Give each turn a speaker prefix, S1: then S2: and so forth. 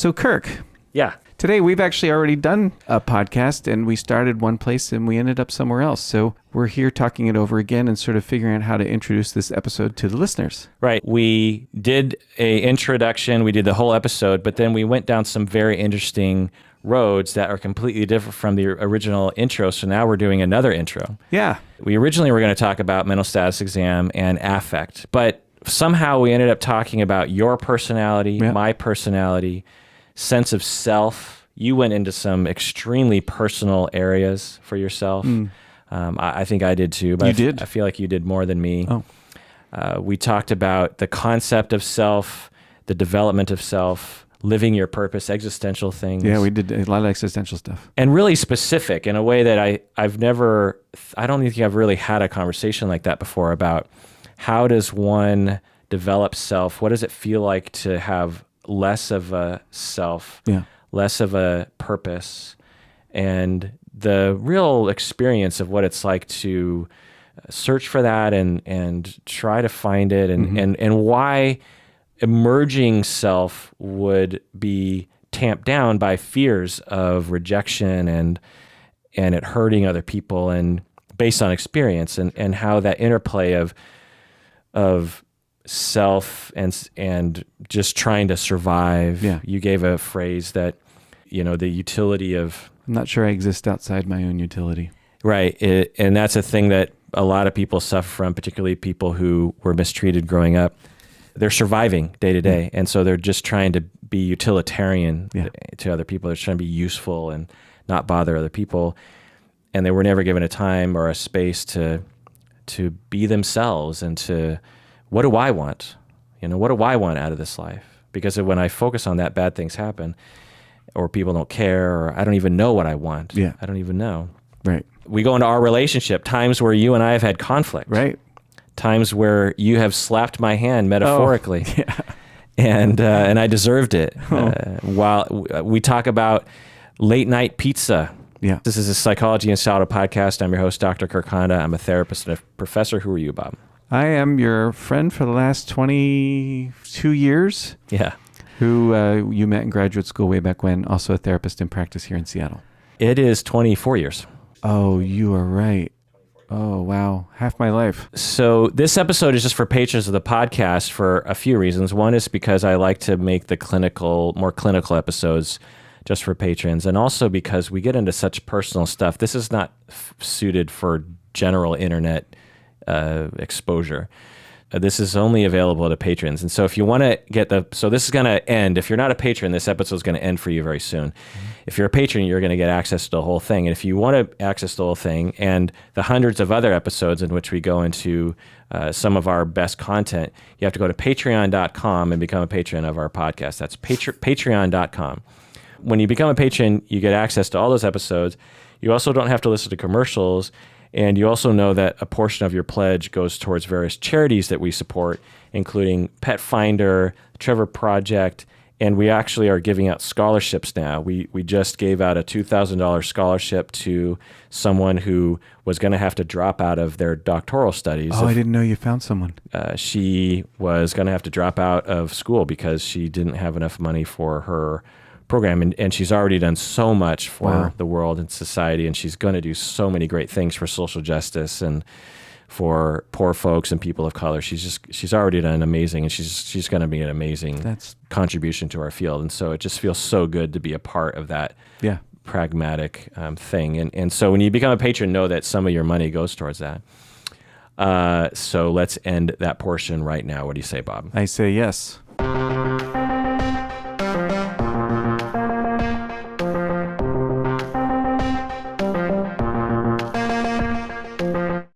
S1: So Kirk,
S2: Yeah.
S1: today we've actually already done a podcast, and we started one place and we ended up somewhere else. So we're here talking it over again and sort of figuring out how to introduce this episode to the listeners.
S2: Right. We did a introduction. We did the whole episode, but then we went down some very interesting roads that are completely different from the original intro. So now we're doing another intro.
S1: Yeah.
S2: We originally were going to talk about mental status exam and affect, but somehow we ended up talking about your personality, my personality, sense of self. You went into some extremely personal areas for yourself. I think I did too, but
S1: You did?
S2: I feel like you did more than me.
S1: Oh.
S2: We talked about the concept of self, the development of self, living your purpose, existential things.
S1: Yeah, we did a lot of existential stuff.
S2: And really specific in a way that I don't think I've really had a conversation like that before about how does one develop self? What does it feel like to have less of a self, less of a purpose, and the real experience of what it's like to search for that and try to find it, and why emerging self would be tamped down by fears of rejection and it hurting other people, and based on experience, and how that interplay of self and just trying to survive. Yeah. You gave a phrase that, the utility of...
S1: I'm not sure I exist outside my own utility.
S2: Right. And that's a thing that a lot of people suffer from, particularly people who were mistreated growing up. They're surviving day to day. And so they're just trying to be utilitarian to other people. They're trying to be useful and not bother other people. And they were never given a time or a space to be themselves and to, what do I want? What do I want out of this life? Because when I focus on that, bad things happen, or people don't care, or I don't even know what I want.
S1: Yeah.
S2: I don't even know.
S1: Right.
S2: We go into our relationship, times where you and I have had conflict.
S1: Right.
S2: Times where you have slapped my hand metaphorically.
S1: Oh, yeah.
S2: And I deserved it. While we talk about late night pizza.
S1: Yeah.
S2: This is a Psychology and Style podcast. I'm your host, Dr. Kirk Honda. I'm a therapist and a professor. Who are you, Bob?
S1: I am your friend for the last 22 years.
S2: Yeah.
S1: Who you met in graduate school way back when, also a therapist in practice here in Seattle.
S2: It is 24 years.
S1: Oh, you are right. Oh, wow. Half my life.
S2: So this episode is just for patrons of the podcast for a few reasons. One is because I like to make the more clinical episodes just for patrons, and also because we get into such personal stuff. This is not suited for general internet exposure. This is only available to patrons. And so if you want to get so this is going to end. If you're not a patron, this episode is going to end for you very soon. If you're a patron, you're going to get access to the whole thing. And if you want to access the whole thing and the hundreds of other episodes in which we go into some of our best content, you have to go to patreon.com and become a patron of our podcast. That's patreon.com. When you become a patron, you get access to all those episodes. You also don't have to listen to commercials. And you also know that a portion of your pledge goes towards various charities that we support, including Pet Finder, Trevor Project, and we actually are giving out scholarships now. We just gave out a $2,000 scholarship to someone who was going to have to drop out of their doctoral studies.
S1: Oh, I didn't know you found someone.
S2: She was going to have to drop out of school because she didn't have enough money for her program, and she's already done so much for the world and society, and she's going to do so many great things for social justice and for poor folks and people of color. She's already done amazing, and she's going to be an amazing contribution to our field. And so it just feels so good to be a part of that pragmatic thing. And so when you become a patron, know that some of your money goes towards that. So let's end that portion right now. What do you say, Bob?
S1: I say yes.